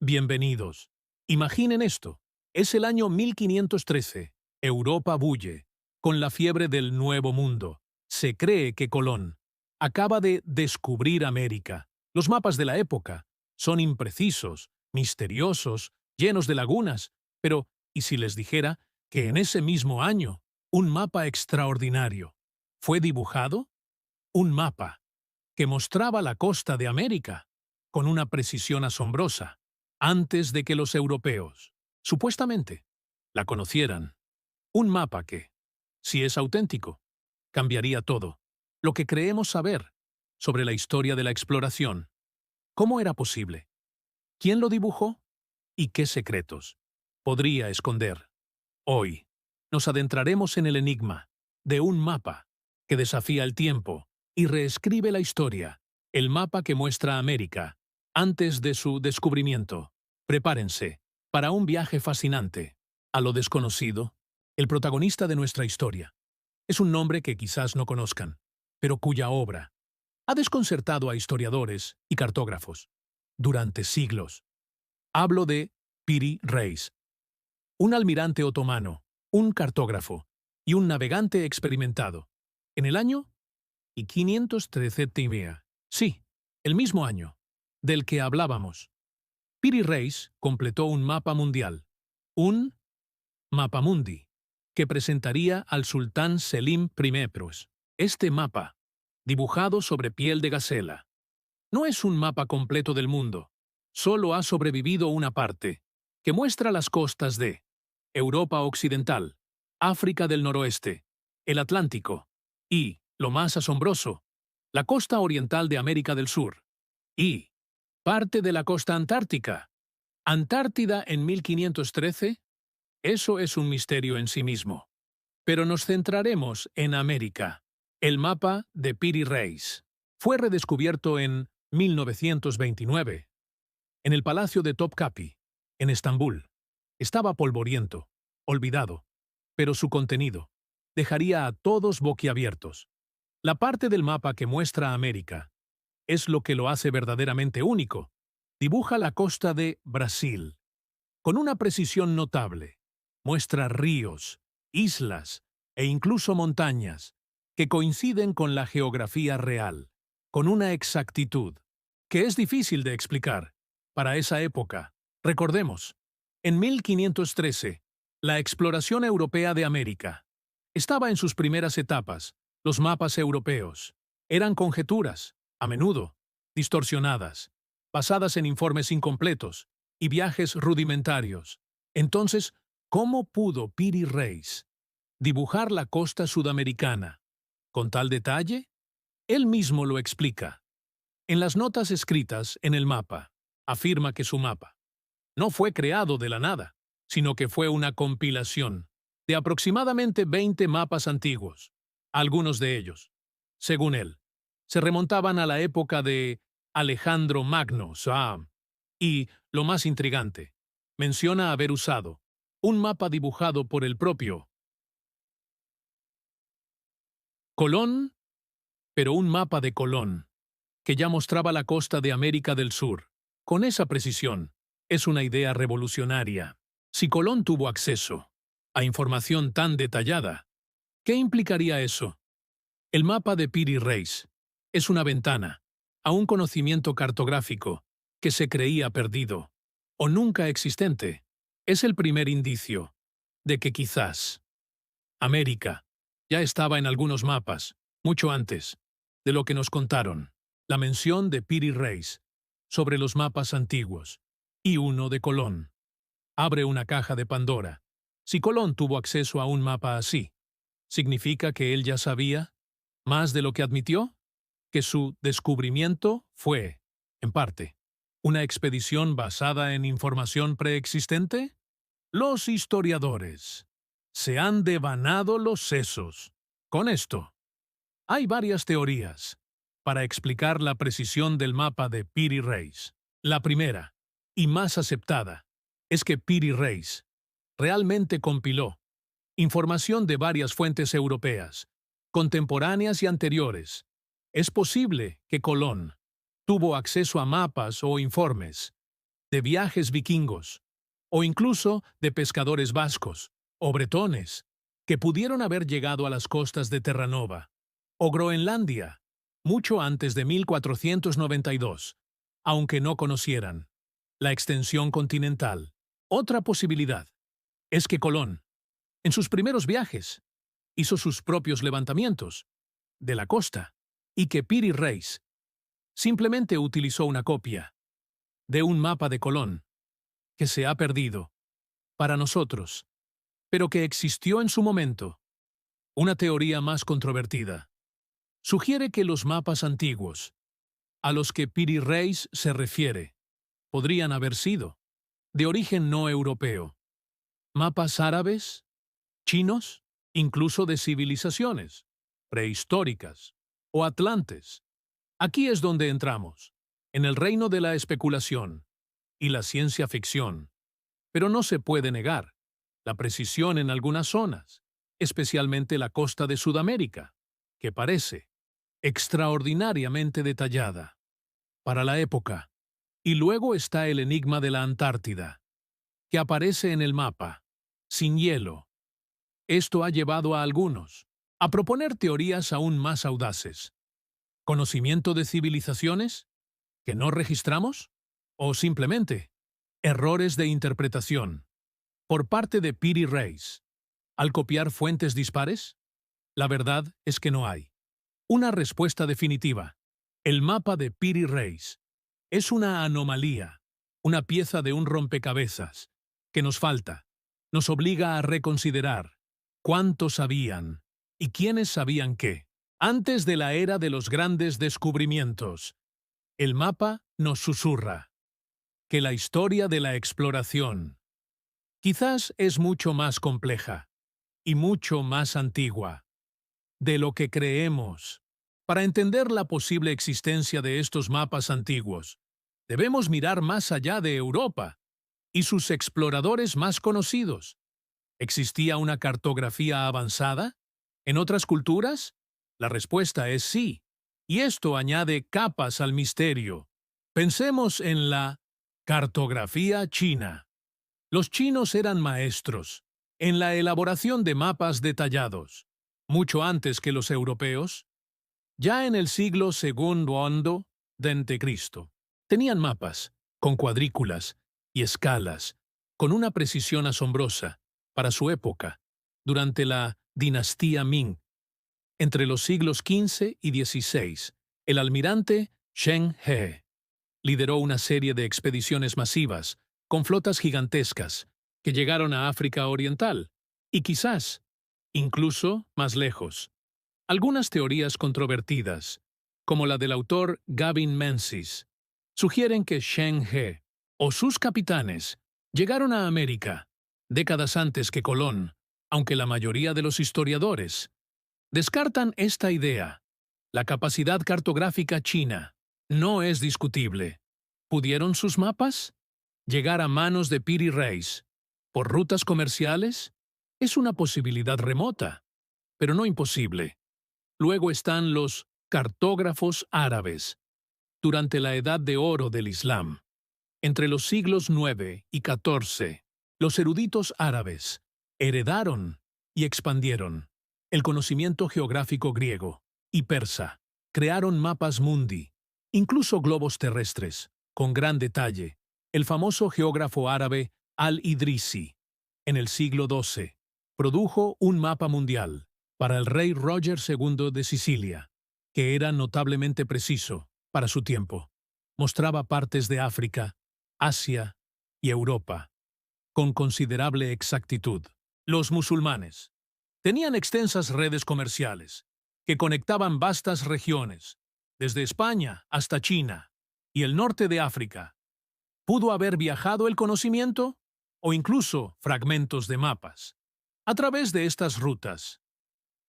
Bienvenidos. Imaginen esto. Es el año 1513. Europa bulle, con la fiebre del Nuevo Mundo. Se cree que Colón acaba de descubrir América. Los mapas de la época son imprecisos, misteriosos, llenos de lagunas. Pero, ¿y si les dijera que en ese mismo año un mapa extraordinario fue dibujado? Un mapa que mostraba la costa de América con una precisión asombrosa, antes de que los europeos, supuestamente, la conocieran. Un mapa que, si es auténtico, cambiaría todo, lo que creemos saber sobre la historia de la exploración. ¿Cómo era posible? ¿Quién lo dibujó? ¿Y qué secretos podría esconder? Hoy nos adentraremos en el enigma de un mapa que desafía el tiempo y reescribe la historia, el mapa que muestra América antes de su descubrimiento. Prepárense para un viaje fascinante a lo desconocido. El protagonista de nuestra historia es un nombre que quizás no conozcan, pero cuya obra ha desconcertado a historiadores y cartógrafos durante siglos. Hablo de Piri Reis, un almirante otomano, un cartógrafo y un navegante experimentado. En el año 513 Timea, sí, el mismo año del que hablábamos, Piri Reis completó un mapa mundial, un mapamundi, que presentaría al sultán Selim I. Este mapa, dibujado sobre piel de gacela, no es un mapa completo del mundo, solo ha sobrevivido una parte, que muestra las costas de Europa Occidental, África del Noroeste, el Atlántico y, lo más asombroso, la costa oriental de América del Sur y parte de la costa antártica. Antártida en 1513, eso es un misterio en sí mismo. Pero nos centraremos en América. El mapa de Piri Reis fue redescubierto en 1929, en el Palacio de Topkapi, en Estambul. Estaba polvoriento, olvidado, pero su contenido dejaría a todos boquiabiertos. La parte del mapa que muestra América es lo que lo hace verdaderamente único. Dibuja la costa de Brasil con una precisión notable. Muestra ríos, islas e incluso montañas que coinciden con la geografía real, con una exactitud que es difícil de explicar para esa época. Recordemos, en 1513, la exploración europea de América estaba en sus primeras etapas. Los mapas europeos eran conjeturas, a menudo distorsionadas, basadas en informes incompletos y viajes rudimentarios. Entonces, ¿cómo pudo Piri Reis dibujar la costa sudamericana con tal detalle? Él mismo lo explica. En las notas escritas en el mapa, afirma que su mapa no fue creado de la nada, sino que fue una compilación de aproximadamente 20 mapas antiguos. Algunos de ellos, según él, se remontaban a la época de Alejandro Magno, y, lo más intrigante, menciona haber usado un mapa dibujado por el propio Colón, pero un mapa de Colón, que ya mostraba la costa de América del Sur. Con esa precisión, es una idea revolucionaria. Si Colón tuvo acceso a información tan detallada, ¿qué implicaría eso? El mapa de Piri Reis es una ventana a un conocimiento cartográfico que se creía perdido o nunca existente. Es el primer indicio de que quizás América ya estaba en algunos mapas, mucho antes de lo que nos contaron. La mención de Piri Reis sobre los mapas antiguos y uno de Colón abre una caja de Pandora. Si Colón tuvo acceso a un mapa así, ¿significa que él ya sabía más de lo que admitió? ¿Que su descubrimiento fue, en parte, una expedición basada en información preexistente? Los historiadores se han devanado los sesos. Con esto, hay varias teorías para explicar la precisión del mapa de Piri Reis. La primera, y más aceptada, es que Piri Reis realmente compiló información de varias fuentes europeas, contemporáneas y anteriores. Es posible que Colón tuvo acceso a mapas o informes de viajes vikingos, o incluso de pescadores vascos o bretones, que pudieron haber llegado a las costas de Terranova o Groenlandia mucho antes de 1492, aunque no conocieran la extensión continental. Otra posibilidad es que Colón, en sus primeros viajes, hizo sus propios levantamientos de la costa y que Piri Reis simplemente utilizó una copia de un mapa de Colón que se ha perdido para nosotros, pero que existió en su momento. Una teoría más controvertida sugiere que los mapas antiguos a los que Piri Reis se refiere podrían haber sido de origen no europeo. Mapas árabes, chinos, incluso de civilizaciones prehistóricas o atlantes. Aquí es donde entramos, en el reino de la especulación y la ciencia ficción. Pero no se puede negar la precisión en algunas zonas, especialmente la costa de Sudamérica, que parece extraordinariamente detallada para la época. Y luego está el enigma de la Antártida, que aparece en el mapa, sin hielo. Esto ha llevado a algunos a proponer teorías aún más audaces. ¿Conocimiento de civilizaciones que no registramos? ¿O simplemente errores de interpretación por parte de Piri Reis al copiar fuentes dispares? La verdad es que no hay una respuesta definitiva. El mapa de Piri Reis es una anomalía, una pieza de un rompecabezas que nos falta, nos obliga a reconsiderar cuántos sabían y quiénes sabían qué. Antes de la era de los grandes descubrimientos, el mapa nos susurra que la historia de la exploración quizás es mucho más compleja y mucho más antigua de lo que creemos. Para entender la posible existencia de estos mapas antiguos, debemos mirar más allá de Europa y sus exploradores más conocidos. ¿Existía una cartografía avanzada en otras culturas? La respuesta es sí, y esto añade capas al misterio. Pensemos en la cartografía china. Los chinos eran maestros en la elaboración de mapas detallados, mucho antes que los europeos. Ya en el siglo II d.C., tenían mapas con cuadrículas y escalas, con una precisión asombrosa para su época, durante la dinastía Ming. Entre los siglos XV y XVI, el almirante Zheng He lideró una serie de expediciones masivas con flotas gigantescas que llegaron a África Oriental y quizás, incluso más lejos. Algunas teorías controvertidas, como la del autor Gavin Menzies, sugieren que Zheng He o sus capitanes llegaron a América décadas antes que Colón, aunque la mayoría de los historiadores descartan esta idea. La capacidad cartográfica china no es discutible. ¿Pudieron sus mapas llegar a manos de Piri Reis por rutas comerciales? Es una posibilidad remota, pero no imposible. Luego están los cartógrafos árabes. Durante la Edad de Oro del Islam, entre los siglos IX y XIV, los eruditos árabes heredaron y expandieron el conocimiento geográfico griego y persa. Crearon mapas mundi, incluso globos terrestres, con gran detalle. El famoso geógrafo árabe Al-Idrisi, en el siglo XII, produjo un mapa mundial para el rey Roger II de Sicilia, que era notablemente preciso para su tiempo. Mostraba partes de África, Asia y Europa con considerable exactitud. Los musulmanes tenían extensas redes comerciales que conectaban vastas regiones, desde España hasta China y el norte de África. ¿Pudo haber viajado el conocimiento? O incluso fragmentos de mapas. A través de estas rutas,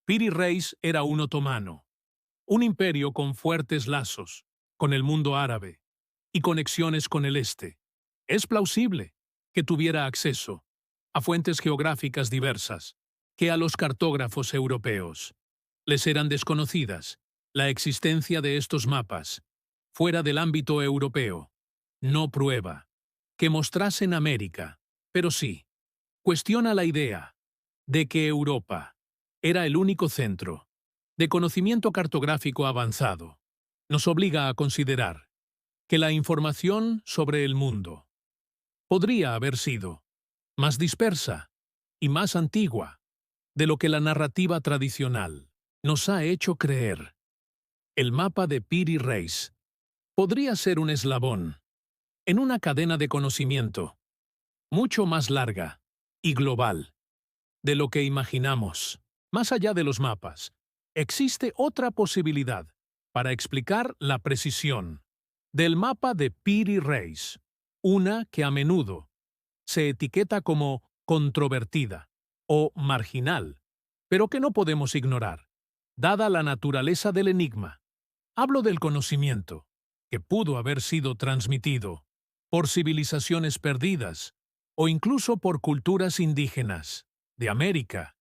Piri Reis era un otomano, un imperio con fuertes lazos con el mundo árabe y conexiones con el este. Es plausible que tuviera acceso a fuentes geográficas diversas que a los cartógrafos europeos les eran desconocidas. La existencia de estos mapas fuera del ámbito europeo no prueba que mostrasen América, pero sí, cuestiona la idea de que Europa era el único centro de conocimiento cartográfico avanzado. Nos obliga a considerar que la información sobre el mundo podría haber sido más dispersa y más antigua de lo que la narrativa tradicional nos ha hecho creer. El mapa de Piri Reis podría ser un eslabón en una cadena de conocimiento mucho más larga y global de lo que imaginamos. Más allá de los mapas, existe otra posibilidad para explicar la precisión del mapa de Piri Reis, una que a menudo se etiqueta como controvertida o marginal, pero que no podemos ignorar, dada la naturaleza del enigma. Hablo del conocimiento, que pudo haber sido transmitido por civilizaciones perdidas o incluso por culturas indígenas de América.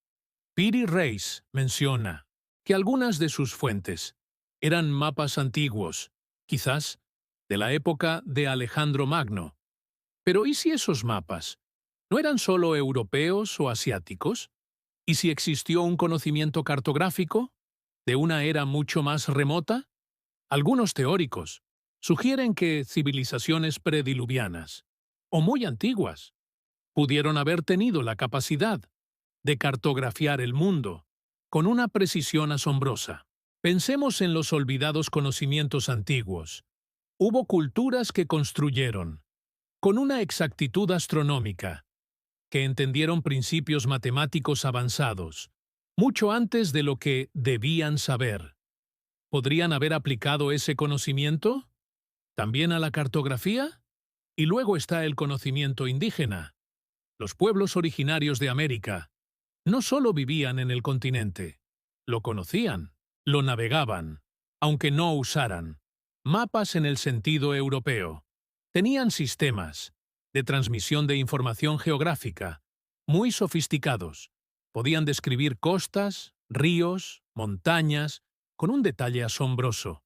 Piri Reis menciona que algunas de sus fuentes eran mapas antiguos, quizás de la época de Alejandro Magno. Pero ¿y si esos mapas no eran solo europeos o asiáticos? ¿Y si existió un conocimiento cartográfico de una era mucho más remota? Algunos teóricos sugieren que civilizaciones prediluvianas, o muy antiguas, pudieron haber tenido la capacidad de cartografiar el mundo con una precisión asombrosa. Pensemos en los olvidados conocimientos antiguos. Hubo culturas que construyeron, con una exactitud astronómica, que entendieron principios matemáticos avanzados, mucho antes de lo que debían saber. ¿Podrían haber aplicado ese conocimiento también a la cartografía? Y luego está el conocimiento indígena. Los pueblos originarios de América no solo vivían en el continente, lo conocían, lo navegaban, aunque no usaran mapas en el sentido europeo. Tenían sistemas de transmisión de información geográfica muy sofisticados. Podían describir costas, ríos, montañas, con un detalle asombroso.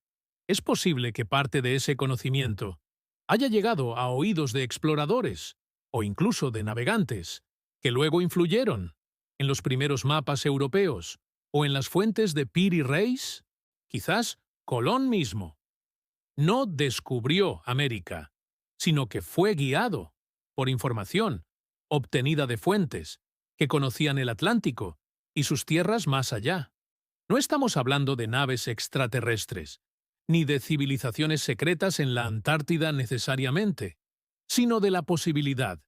Es posible que parte de ese conocimiento haya llegado a oídos de exploradores o incluso de navegantes, que luego influyeron en los primeros mapas europeos o en las fuentes de Piri Reis. Quizás Colón mismo no descubrió América, sino que fue guiado por información obtenida de fuentes que conocían el Atlántico y sus tierras más allá. No estamos hablando de naves extraterrestres, ni de civilizaciones secretas en la Antártida necesariamente, sino de la posibilidad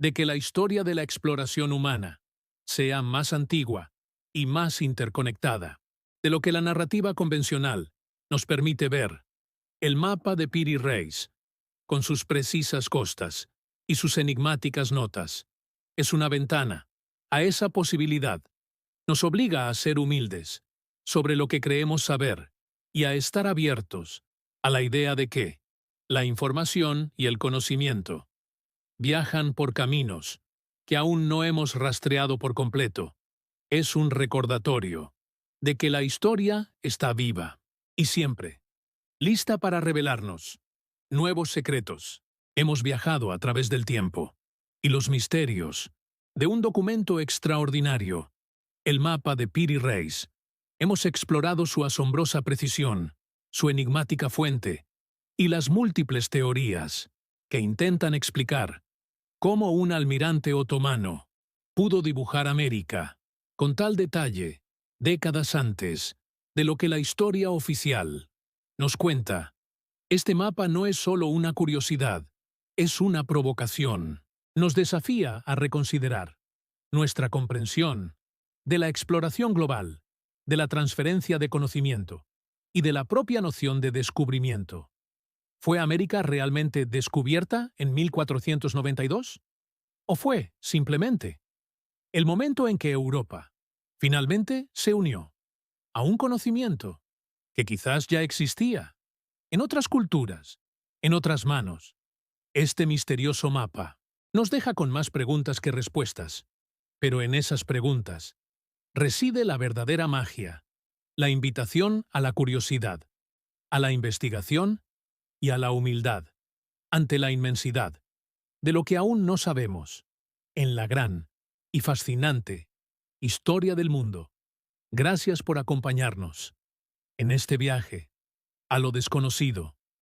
de que la historia de la exploración humana sea más antigua y más interconectada de lo que la narrativa convencional nos permite ver. El mapa de Piri Reis, con sus precisas costas y sus enigmáticas notas, es una ventana a esa posibilidad. Nos obliga a ser humildes sobre lo que creemos saber y a estar abiertos a la idea de que la información y el conocimiento viajan por caminos que aún no hemos rastreado por completo. Es un recordatorio de que la historia está viva y siempre lista para revelarnos nuevos secretos. Hemos viajado a través del tiempo y los misterios de un documento extraordinario, el mapa de Piri Reis. Hemos explorado su asombrosa precisión, su enigmática fuente y las múltiples teorías que intentan explicar cómo un almirante otomano pudo dibujar América con tal detalle décadas antes de lo que la historia oficial nos cuenta. Este mapa no es solo una curiosidad, es una provocación. Nos desafía a reconsiderar nuestra comprensión de la exploración global, de la transferencia de conocimiento y de la propia noción de descubrimiento. ¿Fue América realmente descubierta en 1492? ¿O fue, simplemente, el momento en que Europa finalmente se unió a un conocimiento que quizás ya existía en otras culturas, en otras manos? Este misterioso mapa nos deja con más preguntas que respuestas, pero en esas preguntas reside la verdadera magia, la invitación a la curiosidad, a la investigación y a la humildad ante la inmensidad de lo que aún no sabemos en la gran y fascinante historia del mundo. Gracias por acompañarnos en este viaje a lo desconocido.